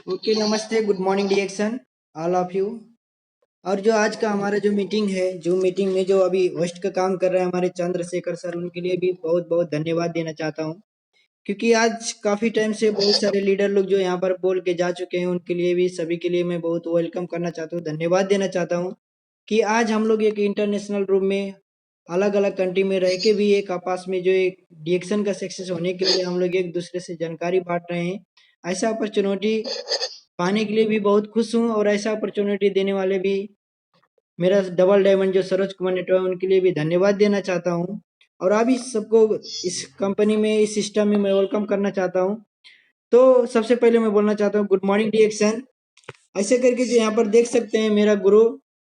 Okay, नमस्ते, good morning डिएक्शन all of you. और जो आज का हमारा जो मीटिंग है, जो मीटिंग में जो अभी होस्ट का काम कर रहे हैं हमारे चंद्रशेखर सर, उनके लिए भी बहुत बहुत धन्यवाद देना चाहता हूँ। क्योंकि आज काफी टाइम से बहुत सारे लीडर लोग जो यहाँ पर बोल के जा चुके हैं, उनके लिए भी सभी के लिए मैं बहुत वेलकम करना चाहता हूँ, धन्यवाद देना चाहता हूँ कि आज हम लोग एक इंटरनेशनल रूम में अलग अलग कंट्री में रह के भी एक आपस में जो एक डिएक्शन का सक्सेस होने के लिए हम लोग एक दूसरे से जानकारी बांट रहे हैं। ऐसा अपॉर्चुनिटी पाने के लिए भी बहुत खुश हूँ, और ऐसा अपॉर्चुनिटी देने वाले भी मेरा डबल डायमंड जो सरोज कुमार नेटवर्क, उनके लिए भी धन्यवाद देना चाहता हूँ। और अभी सबको इस कंपनी में, इस सिस्टम में मैं वेलकम करना चाहता हूँ। तो सबसे पहले मैं बोलना चाहता हूँ गुड मॉर्निंग डिएक्शन। ऐसे करके जो यहाँ पर देख सकते हैं मेरा गुरु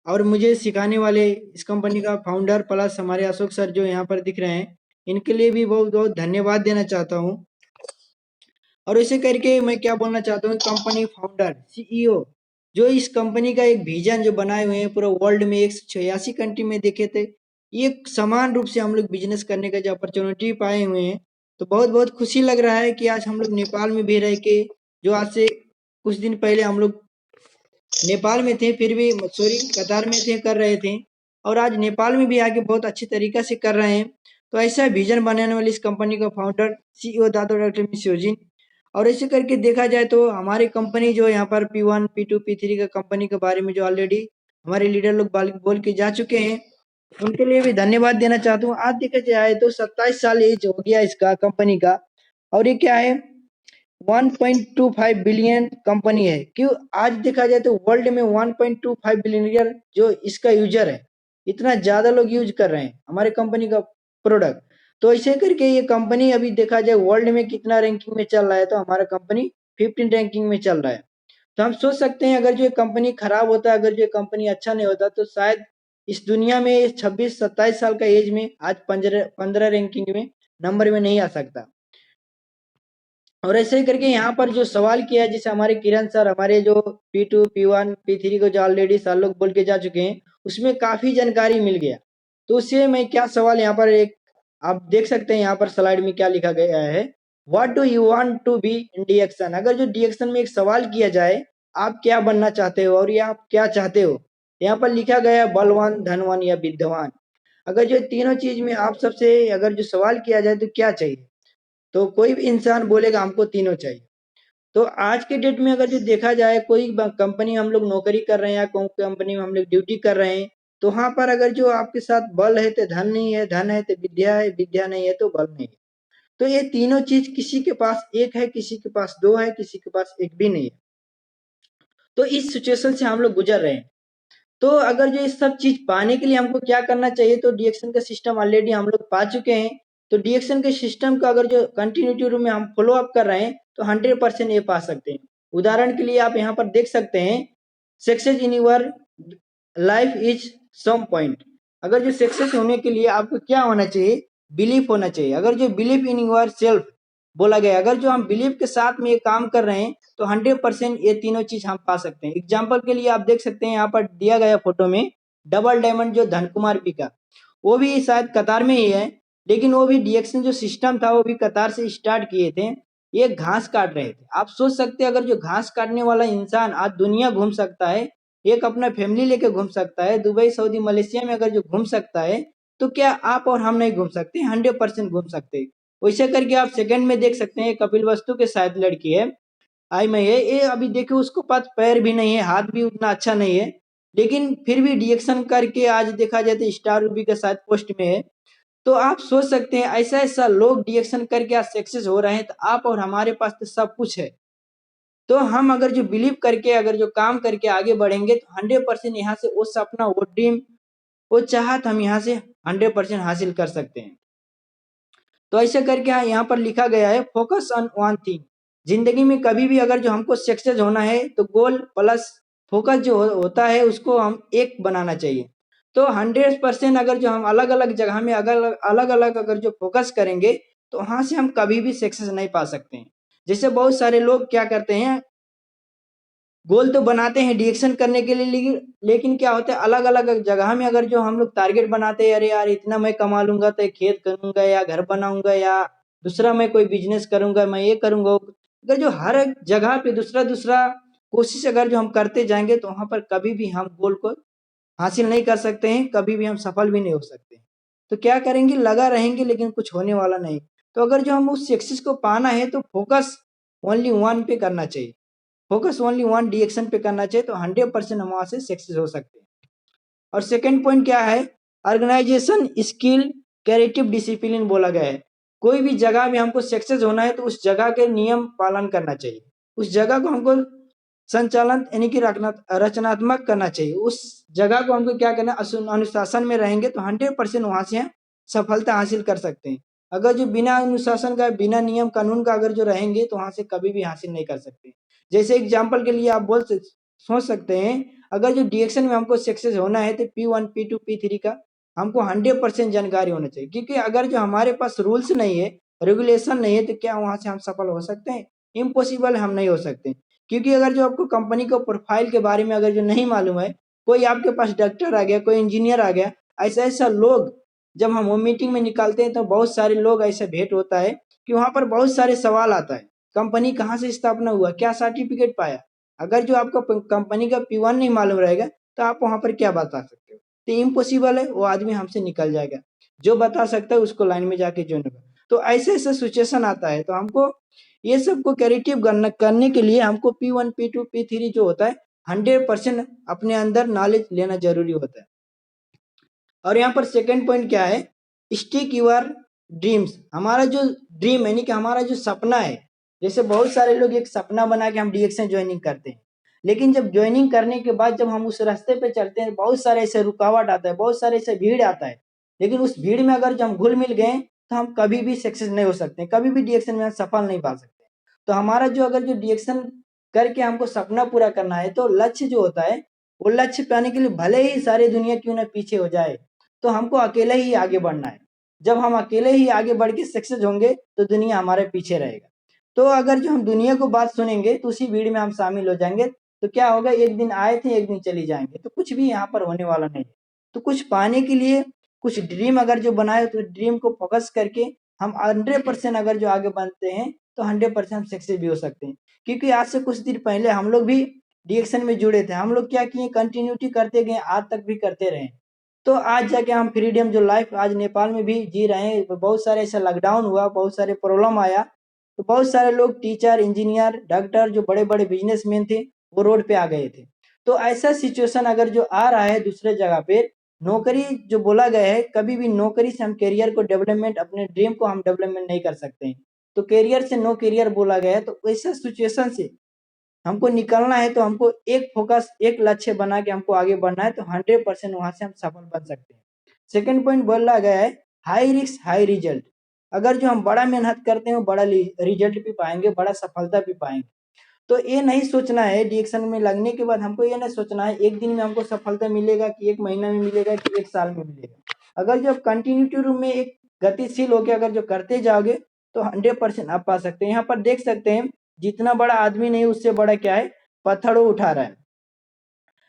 और मुझे सिखाने वाले इस कंपनी का फाउंडर प्लस हमारे अशोक सर जो यहाँ पर दिख रहे हैं, इनके लिए भी बहुत बहुत धन्यवाद देना चाहता हूँ। और ऐसे करके मैं क्या बोलना चाहता हूँ, कंपनी फाउंडर सीईओ जो इस कंपनी का एक विजन जो बनाए हुए हैं पूरा वर्ल्ड में 186 कंट्री में देखे थे, ये समान रूप से हम लोग बिजनेस करने का जो अपॉर्चुनिटी पाए हुए हैं, तो बहुत बहुत खुशी लग रहा है कि आज हम लोग नेपाल में भी रह के, जो आज से कुछ दिन पहले हम लोग नेपाल में थे, फिर भी सॉरी कतार में थे, कर रहे थे, और आज नेपाल में भी आके बहुत अच्छी तरीका से कर रहे हैं। तो ऐसा विजन बनाने वाली इस कंपनी का फाउंडर सीईओ दादा डॉक्टर मिश्योजिन। और ऐसे करके देखा जाए तो हमारी कंपनी जो यहाँ पर P1 P2 P3 का कंपनी के बारे में जो ऑलरेडी हमारे लीडर लोग बोल के जा चुके हैं, उनके लिए भी धन्यवाद देना चाहता हूँ। आज देखा जाए तो 27 साल एज हो गया इसका कंपनी का, और ये क्या है 1.25 बिलियन कंपनी है। क्यों आज देखा जाए तो वर्ल्ड में 1.25 बिलियन जो इसका यूजर है, इतना ज्यादा लोग यूज कर रहे हैं हमारे कंपनी का प्रोडक्ट। तो ऐसे करके ये कंपनी अभी देखा जाए वर्ल्ड में कितना रैंकिंग में चल रहा है, तो हमारा कंपनी 15 रैंकिंग में चल रहा है। तो हम सोच सकते हैं अगर जो कंपनी खराब होता, अगर जो कंपनी अच्छा नहीं होता, तो शायद इस दुनिया में 26-27 साल का एज में आज 15 रैंकिंग में नंबर में नहीं आ सकता। और ऐसे ही करके यहाँ पर जो सवाल किया है, जैसे हमारे किरण सर हमारे जो P2 P1 P3 को जो ऑलरेडी सर लोग बोल के जा चुके हैं, उसमें काफी जानकारी मिल गया। तो उससे मैं क्या सवाल यहाँ पर एक आप देख सकते हैं, यहाँ पर स्लाइड में क्या लिखा गया है, what do you want to be in डीएक्शन। अगर जो डीएक्शन में एक सवाल किया जाए, आप क्या बनना चाहते हो और ये आप क्या चाहते हो, यहाँ पर लिखा गया है बलवान, धनवान या विद्वान। अगर जो तीनों चीज में आप सबसे अगर जो सवाल किया जाए तो क्या चाहिए, तो कोई भी इंसान बोलेगा हमको तीनों चाहिए। तो आज के डेट में अगर जो देखा जाए, कोई कंपनी हम लोग नौकरी कर रहे हैं या कंपनी में हम लोग ड्यूटी कर रहे हैं, तो वहां पर अगर जो आपके साथ बल है तो धन नहीं है, धन है तो विद्या है, विद्या नहीं है तो बल नहीं है। तो ये तीनों चीज किसी के पास एक है, किसी के पास दो है, किसी के पास एक भी नहीं है। तो इस सिचुएशन से हम लोग गुजर रहे हैं। तो अगर जो ये सब चीज पाने के लिए हमको क्या करना चाहिए, तो डीएक्शन का सिस्टम ऑलरेडी हम लोग पा चुके हैं। तो डीएक्शन के सिस्टम का अगर जो कंटिन्यूटी रूम में हम फॉलो अप कर रहे हैं, तो 100% ये पा सकते हैं। उदाहरण के लिए आप यहाँ पर देख सकते हैं, success in your life is some point. अगर जो सक्सेस होने के लिए आपको क्या होना चाहिए, बिलीफ होना चाहिए। अगर जो बिलीफ इन योर सेल्फ बोला गया, अगर जो हम बिलीफ के साथ में ये काम कर रहे हैं, तो 100% ये तीनों चीज हम पा सकते हैं। एग्जाम्पल के लिए आप देख सकते हैं यहाँ पर दिया गया फोटो में डबल डायमंड जो धन कुमार पी का, वो भी शायद कतार में ही है, लेकिन वो भी डीएक्शन जो सिस्टम था वो भी कतार से स्टार्ट किए थे। ये घास काट रहे थे। आप सोच सकते हैं अगर जो घास काटने वाला इंसान आज दुनिया घूम सकता है, एक अपना फैमिली लेके घूम सकता है, दुबई सऊदी मलेशिया में अगर जो घूम सकता है, तो क्या आप और हम नहीं घूम सकते? 100% घूम सकते हैं। वैसे करके आप सेकंड में देख सकते हैं, कपिल वस्तु के शायद लड़की है, आई मैं ये अभी देखो उसको पास पैर भी नहीं है, हाथ भी उतना अच्छा नहीं है, लेकिन फिर भी डीएक्शन करके आज देखा जाए तो स्टार रूबी के साथ पोस्ट में है। तो आप सोच सकते हैं ऐसा ऐसा लोग डीएक्शन करके आज सक्सेस हो रहे हैं, तो आप और हमारे पास तो सब कुछ है। तो हम अगर जो बिलीव करके अगर जो काम करके आगे बढ़ेंगे, तो 100% यहाँ से वो सपना, वो ड्रीम, वो चाहत हम यहाँ से 100% हासिल कर सकते हैं। तो ऐसे करके यहाँ पर लिखा गया है फोकस ऑन वन थिंग। जिंदगी में कभी भी अगर जो हमको सक्सेस होना है, तो गोल प्लस फोकस जो होता है उसको हम एक बनाना चाहिए। तो 100% अगर जो हम अलग अलग जगह में अगर अलग अलग अगर जो फोकस करेंगे, तो वहां से हम कभी भी सक्सेस नहीं पा सकते हैं। जैसे बहुत सारे लोग क्या करते हैं, गोल तो बनाते हैं डिएक्शन करने के लिए, लेकिन क्या होता है अलग अलग जगह में अगर जो हम लोग टारगेट बनाते हैं, अरे यार इतना मैं कमा लूंगा तो एक खेत करूंगा या घर बनाऊंगा या दूसरा मैं कोई बिजनेस करूंगा, मैं ये करूंगा। अगर जो हर एक जगह पे दूसरा दूसरा कोशिश अगर जो हम करते जाएंगे तो वहां पर कभी भी हम गोल को हासिल नहीं कर सकते हैं, कभी भी हम सफल भी नहीं हो सकते हैं। तो क्या करेंगे, लगा रहेंगे लेकिन कुछ होने वाला नहीं। तो अगर जो हम उस सक्सेस को पाना है तो फोकस ओनली वन पे करना चाहिए, फोकस ओनली वन डायरेक्शन पे करना चाहिए, तो 100% हम वहां से सक्सेस हो सकते हैं। और सेकंड पॉइंट क्या है, ऑर्गेनाइजेशन स्किल क्रिएटिव डिसिप्लिन बोला गया है। कोई भी जगह में हमको सक्सेस होना है तो उस जगह के नियम पालन करना चाहिए, उस जगह को हमको संचालन यानी कि रचनात्मक करना चाहिए। उस जगह को हमको क्या करना, अनुशासन में रहेंगे तो 100% वहां से हम सफलता हासिल कर सकते हैं। अगर जो बिना अनुशासन का, बिना नियम कानून का अगर जो रहेंगे तो वहां से कभी भी हासिल नहीं कर सकते। जैसे एग्जाम्पल के लिए आप सोच सकते हैं, अगर जो डायरेक्शन में हमको सक्सेस होना है तो P1 P2 P3 का हमको 100% जानकारी होना चाहिए, क्योंकि अगर जो हमारे पास रूल्स नहीं है, रेगुलेशन नहीं है, तो क्या वहां से हम सफल हो सकते हैं? इम्पॉसिबल, हम नहीं हो सकते। क्योंकि अगर जो आपको कंपनी को प्रोफाइल के बारे में अगर जो नहीं मालूम है, कोई आपके पास डॉक्टर आ गया, कोई इंजीनियर आ गया, ऐसा ऐसा लोग जब हम वो मीटिंग में निकालते हैं तो बहुत सारे लोग ऐसे भेंट होता है कि वहां पर बहुत सारे सवाल आता है। कंपनी कहाँ से स्थापना हुआ, क्या सर्टिफिकेट पाया? अगर जो आपको कंपनी का P1 नहीं मालूम रहेगा तो आप वहां पर क्या बता सकते हो? तो इम्पॉसिबल है, वो आदमी हमसे निकल जाएगा। जो बता सकता है उसको लाइन में जाके ज्वाइन होगा। तो ऐसे ऐसे सिचुएशन आता है, तो हमको ये सबको क्रिएटिव करने के लिए हमको P1 P2 P3 जो होता है 100% अपने अंदर नॉलेज लेना जरूरी होता है। और यहाँ पर सेकंड पॉइंट क्या है, स्टिक यूर ड्रीम्स। हमारा जो ड्रीम यानी कि हमारा जो सपना है, जैसे बहुत सारे लोग एक सपना बना के हम डीएक्शन ज्वाइनिंग करते हैं, लेकिन जब ज्वाइनिंग करने के बाद जब हम उस रास्ते पे चलते हैं बहुत सारे ऐसे रुकावट आता है, बहुत सारे ऐसे भीड़ आता है। लेकिन उस भीड़ में अगर जो हम घुल मिल गए तो हम कभी भी सक्सेस नहीं हो सकते, कभी भी डीएक्शन में हम सफल नहीं पा सकते। तो हमारा जो अगर जो डीएक्शन करके हमको सपना पूरा करना है तो लक्ष्य जो होता है, वो लक्ष्य पाने के लिए भले ही सारी दुनिया क्यों ना पीछे हो जाए, तो हमको अकेले ही आगे बढ़ना है। जब हम अकेले ही आगे बढ़ के सक्सेस होंगे तो दुनिया हमारे पीछे रहेगा। तो अगर जो हम दुनिया को बात सुनेंगे तो उसी भीड़ में हम शामिल हो जाएंगे, तो क्या होगा, एक दिन आए थे एक दिन चली जाएंगे, तो कुछ भी यहाँ पर होने वाला नहीं। तो कुछ पाने के लिए, कुछ ड्रीम अगर जो बनाए तो ड्रीम को फोकस करके हम 100% अगर जो आगे बढ़ते हैं तो 100% हम सक्सेस भी हो सकते हैं। क्योंकि आज से कुछ दिन पहले हम लोग भी डिएक्शन में जुड़े थे, हम लोग क्या किए, कंटिन्यूटी करते गए, आज तक भी करते रहे। तो आज जाके हम फ्रीडम जो लाइफ आज नेपाल में भी जी रहे हैं। बहुत सारे ऐसा लॉकडाउन हुआ, बहुत सारे प्रॉब्लम आया, तो बहुत सारे लोग टीचर, इंजीनियर, डॉक्टर, जो बड़े बड़े बिजनेसमैन थे वो रोड पे आ गए थे। तो ऐसा सिचुएशन अगर जो आ रहा है दूसरे जगह पे, नौकरी जो बोला गया है, कभी भी नौकरी से हम करियर को डेवलपमेंट, अपने ड्रीम को हम डेवलपमेंट नहीं कर सकते हैं। तो करियर से नो करियर बोला गया है, तो ऐसा सिचुएशन से हमको निकलना है, तो हमको एक फोकस, एक लक्ष्य बना के हमको आगे बढ़ना है, तो 100% वहां से हम सफल बन सकते हैं। सेकंड पॉइंट बोला गया है, हाई रिस्क हाई रिजल्ट। अगर जो हम बड़ा मेहनत करते हैं बड़ा रिजल्ट भी पाएंगे, बड़ा सफलता भी पाएंगे। तो ये नहीं सोचना है डिएक्शन में लगने के बाद हमको ये नहीं सोचना है एक दिन में हमको सफलता मिलेगा, कि एक महीना में मिलेगा, कि एक साल में मिलेगा। अगर जो कंटिन्यूटी रूप में एक गतिशील होकर अगर जो करते जाओगे तो 100% आप पा सकते हैं। यहाँ पर देख सकते हैं, जितना बड़ा आदमी नहीं उससे बड़ा क्या है, पत्थर वो उठा रहा है।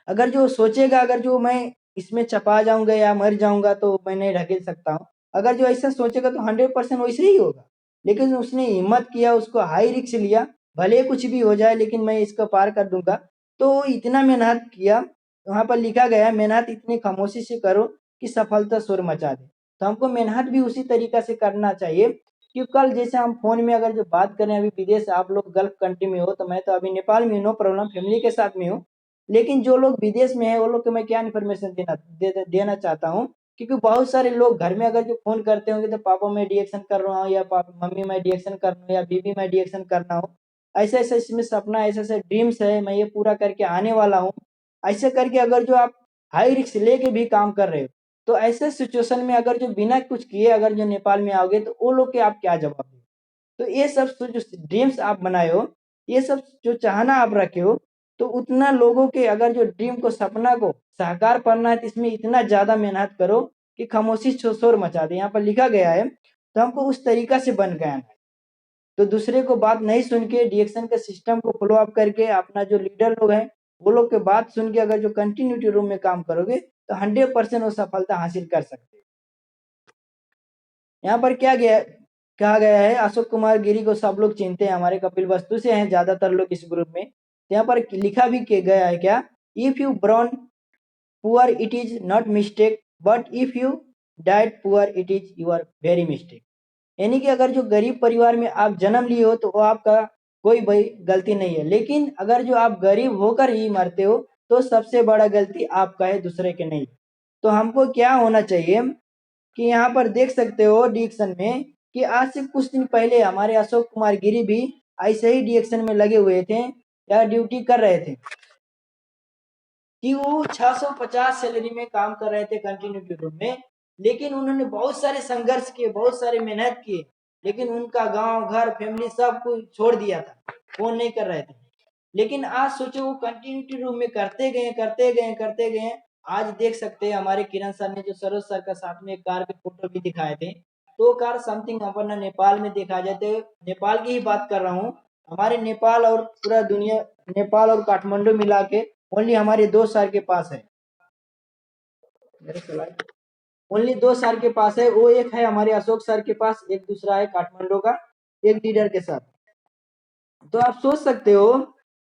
अगर जो सोचेगा अगर जो मैं इसमें चपा जाऊंगा या मर जाऊंगा तो मैं नहीं ढकेल सकता हूँ, अगर जो ऐसा सोचेगा तो 100% वैसे ही होगा। लेकिन उसने हिम्मत किया, उसको हाई रिस्क लिया, भले कुछ भी हो जाए लेकिन मैं इसको पार कर दूंगा। तो इतना मेहनत किया, वहां पर लिखा गया है, मेहनत इतनी खामोशी से करो कि सफलता शोर मचा दे। तो हमको मेहनत भी उसी तरीका से करना चाहिए। कि कल जैसे हम फोन में अगर जो बात करें, अभी विदेश आप लोग गल्फ कंट्री में हो, तो मैं तो अभी नेपाल में, नो प्रॉब्लम, फैमिली के साथ में हूँ। लेकिन जो लोग विदेश में है वो लोग को मैं क्या इन्फॉर्मेशन देना चाहता हूँ, क्योंकि बहुत सारे लोग घर में अगर जो फोन करते होंगे तो पापा मैं डिएक्शन कर रहा हूँ, या पापा मम्मी मैं डिएक्शन कर रहा हूँ, या बीबी मैं डिएक्शन करना हूँ, ऐसे ऐसे इसमें सपना, ऐसे ऐसे ड्रीम्स है, मैं ये पूरा करके आने वाला हूँ। ऐसे करके अगर जो आप हाई रिस्क लेके भी काम कर रहे हो, तो ऐसे सिचुएशन में अगर जो बिना कुछ किए अगर जो नेपाल में आओगे तो वो लोग के आप क्या जवाब दो? तो ये सब जो ड्रीम्स आप बनाए हो, ये सब जो चाहना आप रखे हो, तो उतना लोगों के अगर जो ड्रीम को, सपना को साकार करना है तो इसमें इतना ज्यादा मेहनत करो कि खामोशी शोर मचा दे। यहाँ पर लिखा गया है, तो हमको उस तरीका से बन गया है। तो दूसरे को बात नहीं सुन के डिएक्शन के सिस्टम को फॉलो अप करके अपना जो लीडर लोग हैं वो लोग के बात सुन के अगर जो कंटिन्यूटी रूम में काम करोगे तो 100% वो सफलता हासिल कर सकते हैं। यहाँ पर क्या गया, कहा गया है, अशोक कुमार गिरी को सब लोग चिनते हैं, हमारे कपिल वस्तु से हैं ज्यादातर लोग इस ग्रुप में। तो यहाँ पर लिखा भी गया है क्या, if you born poor it is not mistake, but if you died poor it is your very mistake. यानी कि अगर जो गरीब परिवार में आप जन्म लिए हो तो वो आपका कोई भाई गलती नहीं है, लेकिन अगर जो आप गरीब होकर ही मरते हो तो सबसे बड़ा गलती आपका है, दूसरे के नहीं। तो हमको क्या होना चाहिए कि यहाँ पर देख सकते हो डिएक्शन में कि आज से कुछ दिन पहले हमारे अशोक कुमार गिरी भी ऐसे ही डिएक्शन में लगे हुए थे या ड्यूटी कर रहे थे कि वो 650 सैलरी में काम कर रहे थे कंटिन्यूटी रूम में, लेकिन उन्होंने बहुत सारे संघर्ष किए, बहुत सारे मेहनत किए, लेकिन उनका गांव घर फैमिली सब कुछ छोड़ दिया था, फोन नहीं कर रहे थे। लेकिन आज सोचो वो कंटिन्यूटी रूम में करते गए करते गए करते गए। आज देख सकते हैं हमारे किरण सर ने जो सरोज सर का साथ में एक कार के फोटो भी दिखाए थे, तो कार समथिंग अपन नेपाल में देखा जाए तो नेपाल की ही बात कर रहा हूँ। हमारे नेपाल और पूरा दुनिया, नेपाल और काठमांडू मिला के ओनली हमारे 2 सर के पास है, ओनली 2 सर के पास है। वो एक है हमारे अशोक सर के पास, एक दूसरा है काठमांडू का एक लीडर के साथ। तो आप सोच सकते हो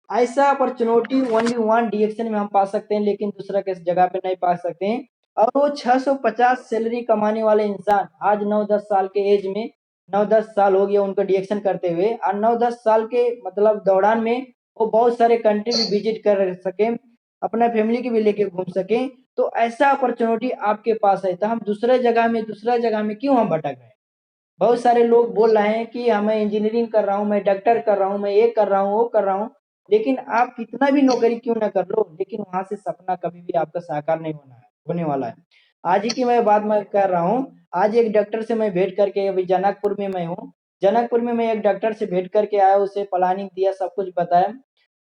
ऐसा अपॉर्चुनिटी ओनली वन डिएक्शन में हम पा सकते हैं, लेकिन दूसरा किस जगह पे नहीं पा सकते हैं। और वो 650 सैलरी कमाने वाले इंसान आज 9-10 साल के एज में, 9-10 साल हो गया उनको डिएक्शन करते हुए, और 9-10 साल के मतलब दौरान में वो बहुत सारे कंट्री भी विजिट कर सके, अपना फैमिली की भी लेके घूम सके। तो ऐसा अपॉर्चुनिटी आपके पास है, तो हम दूसरा जगह में क्यों हम भटक रहे हैं। बहुत सारे लोग बोल रहे हैं कि मैं इंजीनियरिंग कर रहा हूँ, मैं डॉक्टर कर रहा हूँ, मैं ये कर रहा हूँ वो कर रहा हूँ, लेकिन आप कितना भी नौकरी क्यों ना कर लो, लेकिन वहां से सपना कभी भी आपका साकार नहीं होने वाला है। आज ही की मैं बात मैं कर रहा हूँ, आज एक डॉक्टर से मैं भेंट करके, अभी जनकपुर में मैं हूँ, जनकपुर में मैं एक डॉक्टर से भेंट करके आया, उसे प्लानिंग दिया, सब कुछ बताया।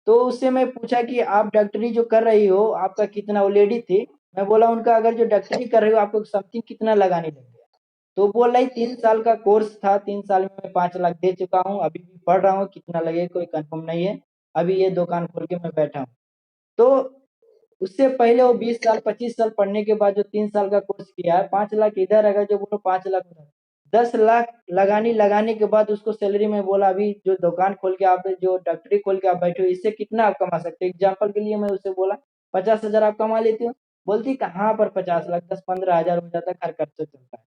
तो उससे मैं पूछा कि आप डॉक्टरी जो कर रही हो आपका कितना, वो लेडी थी, मैं बोला उनका अगर जो डॉक्टरी कर रही हो आपको समथिंग कितना लगाने लगे। तो बोल रही 3 साल का कोर्स था, 3 साल में मैं 5 लाख दे चुका हूँ, अभी भी पढ़ रहा हूँ, कितना लगे कोई कंफर्म नहीं है, अभी ये दुकान खोल के मैं बैठा हूँ। तो उससे पहले वो 20 साल 25 साल पढ़ने के बाद जो 3 साल का कोर्स किया है, 5 लाख इधर, अगर जो बोलो 5 लाख उधर, 10 लाख लगाने के बाद उसको सैलरी में बोला अभी जो दुकान खोल के आप, जो डॉक्टरी खोल के आप बैठे हो, इससे कितना आप कमा सकते हो। एग्जाम्पल के लिए मैं उससे बोला 50,000 आप कमा लेते हो, बोलती कहाँ पर 50 लाख, 10-15 हजार हो जाता है, घर खर्चा चलता है।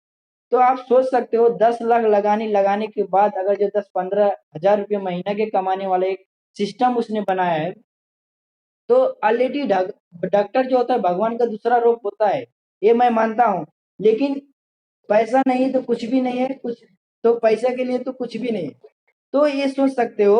तो आप सोच सकते हो 10 लाख लगाने के बाद अगर जो 10-15 हजार रुपये महीना के कमाने वाला एक सिस्टम उसने बनाया है, तो ऑलरेडी डॉक्टर जो होता है भगवान का दूसरा रूप होता है, ये मैं मानता हूँ। लेकिन पैसा नहीं तो कुछ भी नहीं है, कुछ तो पैसा के लिए तो कुछ भी नहीं है। तो ये सोच सकते हो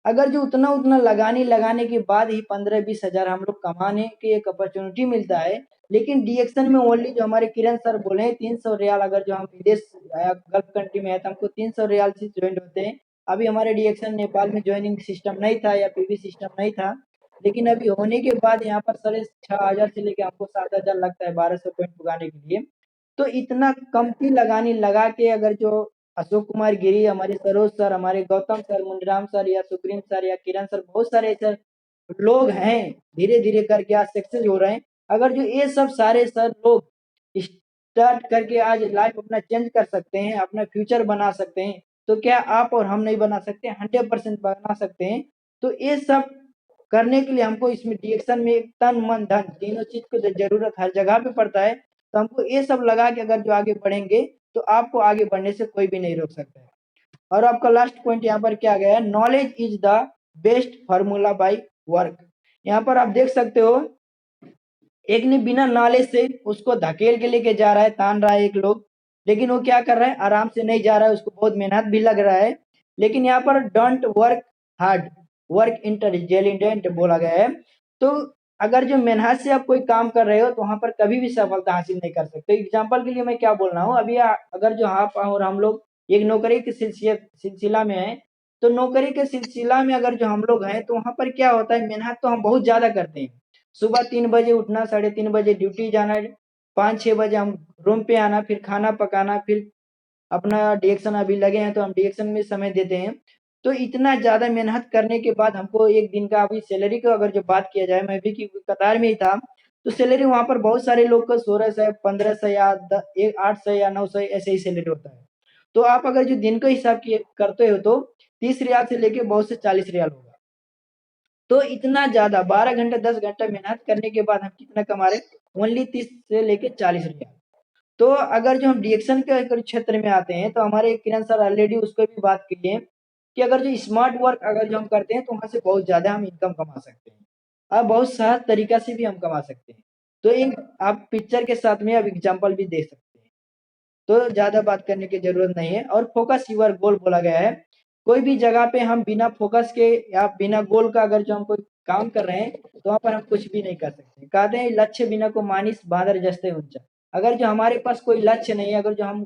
अगर जो उतना उतना लगाने के बाद ही 15-20 हजार हम लोग कमाने की एक अपॉर्चुनिटी मिलता है, लेकिन डीएक्शन में ओनली जो हमारे किरण सर बोले 300 रियाल, अगर जो हम विदेश या गल्फ कंट्री में है तो हमको 300 रियाल से ज्वाइन होते हैं। अभी हमारे डीएक्शन नेपाल में ज्वाइनिंग सिस्टम नहीं था या पीवी सिस्टम नहीं था, लेकिन अभी होने के बाद यहाँ पर 6,500 से लेके हमको 7,000 लगता है 1200 पॉइंट पुगाने के लिए। तो इतना कमती लगा के अगर जो अशोक कुमार गिरी, हमारे सरोज सर, हमारे गौतम सर, मुंडराम सर या सुप्रीम सर या किरण सर, बहुत सारे ऐसे लोग हैं धीरे धीरे करके आज सक्सेस हो रहे हैं। अगर जो ये सब सारे सर लोग स्टार्ट करके आज लाइफ अपना चेंज कर सकते हैं, अपना फ्यूचर बना सकते हैं, तो क्या आप और हम नहीं बना सकते, 100% बना सकते हैं। तो ये सब करने के लिए हमको इसमें डिएक्शन में एक तन मन धन तीनों चीज को जरूरत हर जगह पे पड़ता है। तो हमको ये सब लगा के अगर जो आगे बढ़ेंगे तो आपको आगे बढ़ने से कोई भी नहीं रोक सकता है। और आपका लास्ट पॉइंट यहाँ पर क्या गया है, knowledge is the best formula by work. यहाँ पर आप देख सकते हो एक ने बिना नॉलेज से उसको धकेल के लेके जा रहा है, तान रहा है एक लोग, लेकिन वो क्या कर रहा है, आराम से नहीं जा रहा है, उसको बहुत मेहनत भी लग रहा है। लेकिन यहाँ पर don't work hard, work intelligent बोला गया है। तो अगर जो मेहनत से आप कोई काम कर रहे हो तो वहां पर कभी भी सफलता हासिल नहीं कर सकते। एग्जाम्पल के लिए मैं क्या बोल रहा हूँ, अभी अगर जो आप और हम लोग एक नौकरी के सिलसिला में है, तो नौकरी के सिलसिला में अगर जो हम लोग हैं तो वहां पर क्या होता है, मेहनत तो हम बहुत ज्यादा करते हैं। सुबह 3 बजे उठना, 3:30 बजे ड्यूटी जाना, 5-6 बजे हम रूम पे आना, फिर खाना पकाना, फिर अपना डिएक्शन अभी लगे हैं तो हम डिएक्शन में समय देते हैं। तो इतना ज्यादा मेहनत करने के बाद हमको एक दिन का, अभी सैलरी को अगर जो बात किया जाए, मैं भी की कतार में ही था, तो सैलरी वहां पर बहुत सारे लोग का 1600 1500 या 800 या 900 ऐसे ही सैलरी होता है। तो आप अगर जो दिन का हिसाब करते हो तो 30 रियाल से लेके बहुत से 40 रियाल होगा। तो इतना ज्यादा 12 घंटे 10 घंटा मेहनत करने के बाद हम कितना कमा रहे? ओनली 30 से लेके 40 रुपया। तो अगर जो हम डिएक्शन के अगर क्षेत्र में आते हैं तो हमारे किरण सर ऑलरेडी उसको भी बात की है कि अगर जो स्मार्ट वर्क अगर जो हम करते हैं तो वहां से बहुत ज्यादा हम इनकम कमा सकते हैं और बहुत सहज तरीका से भी हम कमा सकते हैं। तो एक आप पिक्चर के साथ में आप एग्जाम्पल भी दे सकते हैं। तो ज्यादा बात करने की जरूरत नहीं है और फोकस यूर गोल बोला गया है। कोई भी जगह पे हम बिना फोकस के या बिना गोल का अगर जो हम कोई काम कर रहे हैं तो वहां पर हम कुछ भी नहीं कर सकते। कहते हैं लक्ष्य बिना को मानिस बादर जस्ते ऊंचा। अगर जो हमारे पास कोई लक्ष्य नहीं है, अगर जो हम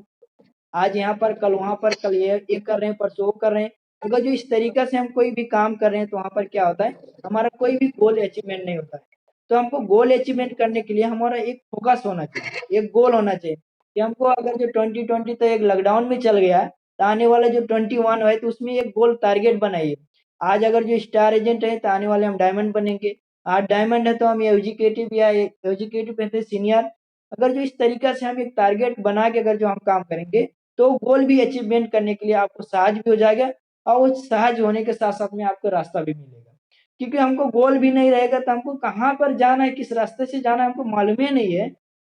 आज यहाँ पर कल वहां पर कल ये कर रहे हैं परसों वो कर रहे हैं, अगर जो इस तरीका से हम कोई भी काम कर रहे हैं तो वहां पर क्या होता है, हमारा कोई भी गोल अचीवमेंट नहीं होता है। तो हमको गोल अचीवमेंट करने के लिए हमारा एक फोकस होना चाहिए, एक गोल होना चाहिए कि हमको अगर जो 2020 तो एक लॉकडाउन में चल गया तो आने वाला जो 21 है तो उसमें एक गोल टारगेट बनाइए। आज अगर जो स्टार एजेंट है तो आने वाले हम डायमंड बनेंगे। आज डायमंड है तो हम एग्जीक्यूटिव या एग्जीक्यूटिव पे सीनियर। अगर जो इस तरीका से हम एक टारगेट बना के अगर जो हम काम करेंगे तो गोल भी अचीवमेंट करने के लिए आपको सहज भी हो जाएगा और वो सहज होने के साथ साथ में आपको रास्ता भी मिलेगा। क्योंकि हमको गोल भी नहीं रहेगा तो हमको कहाँ पर जाना है, किस रास्ते से जाना है हमको मालूम ही नहीं है।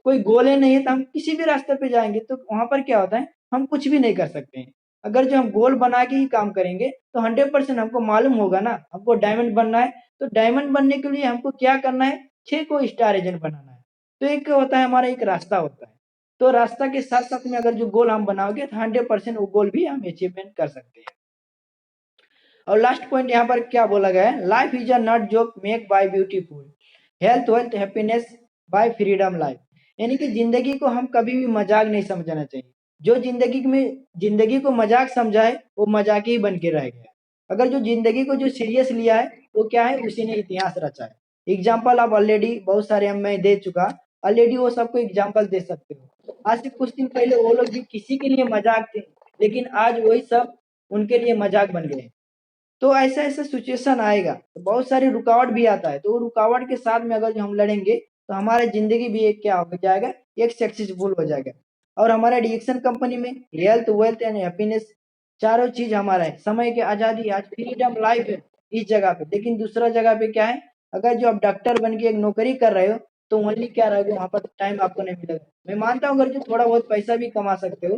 कोई गोल ही नहीं है तो हम किसी भी रास्ते पे जाएंगे तो वहां पर क्या होता है, हम कुछ भी नहीं कर सकते हैं। अगर जो हम गोल बना के ही काम करेंगे तो 100% हमको मालूम होगा ना, हमको डायमंड बनना है तो डायमंड बनने के लिए हमको क्या करना है, 6 को स्टार एजेंट बनाना है। तो एक होता है हमारा एक रास्ता होता है। तो रास्ता के साथ साथ में अगर जो गोल हम बनाओगे तो 100% वो गोल भी हम अचीवमेंट कर सकते हैं। और लास्ट पॉइंट यहाँ पर क्या बोला गया है, life is a not joke make by beautiful, health wealth happiness by freedom life. यानी कि जिंदगी को हम कभी भी मजाक नहीं समझना चाहिए। जो जिंदगी को मजाक समझा है वो मजाक ही बन के रह गया। अगर जो जिंदगी को जो सीरियस लिया है वो क्या है, उसी ने इतिहास रचा है। एग्जाम्पल आप ऑलरेडी बहुत सारे हम मैं दे चुका, ऑलरेडी वो सबको एग्जाम्पल दे सकते हो। आज से कुछ दिन पहले वो लोग भी किसी के लिए मजाक थे, लेकिन आज वही सब उनके लिए मजाक बन गए। तो ऐसा ऐसा सिचुएशन आएगा तो बहुत सारी रुकावट भी आता है, तो वो रुकावट के साथ में अगर जो हम लड़ेंगे तो हमारा जिंदगी भी एक क्या हो जाएगा, एक सक्सेसफुल हो जाएगा। और हमारा डिएक्शन कंपनी में हेल्थ वेल्थ एंड हैप्पीनेस चारों चीज हमारा है। समय की आजादी, आज फ्रीडम लाइफ है इस जगह पे। लेकिन दूसरा जगह पे क्या है, अगर जो आप डॉक्टर बन के एक नौकरी कर रहे हो तो ओनली क्या रहेगा, वहां पर टाइम आपको नहीं मिलेगा। मैं मानता हूँ अगर जो थोड़ा बहुत पैसा भी कमा सकते हो,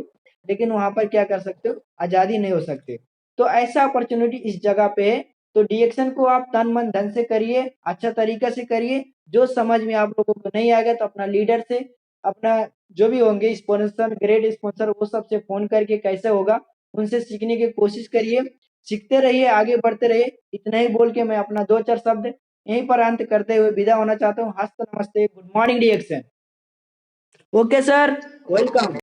लेकिन वहां पर क्या कर सकते हो, आजादी नहीं हो सकते। तो ऐसा अपॉर्चुनिटी इस जगह पे है। तो डिएक्शन को आप तन मन धन से करिए, अच्छा तरीका से करिए। जो समझ में आप लोगों को नहीं आएगा तो अपना लीडर से, अपना जो भी होंगे स्पॉन्सर, ग्रेट स्पॉन्सर, वो सबसे फोन करके कैसे होगा उनसे सीखने की कोशिश करिए। सीखते रहिए, आगे बढ़ते रहिए। इतना ही बोल के मैं अपना दो चार शब्द यहीं पर अंत करते हुए विदा होना चाहता हूँ। हस्त नमस्ते, गुड मॉर्निंग डिएक्शन। Okay sir, welcome.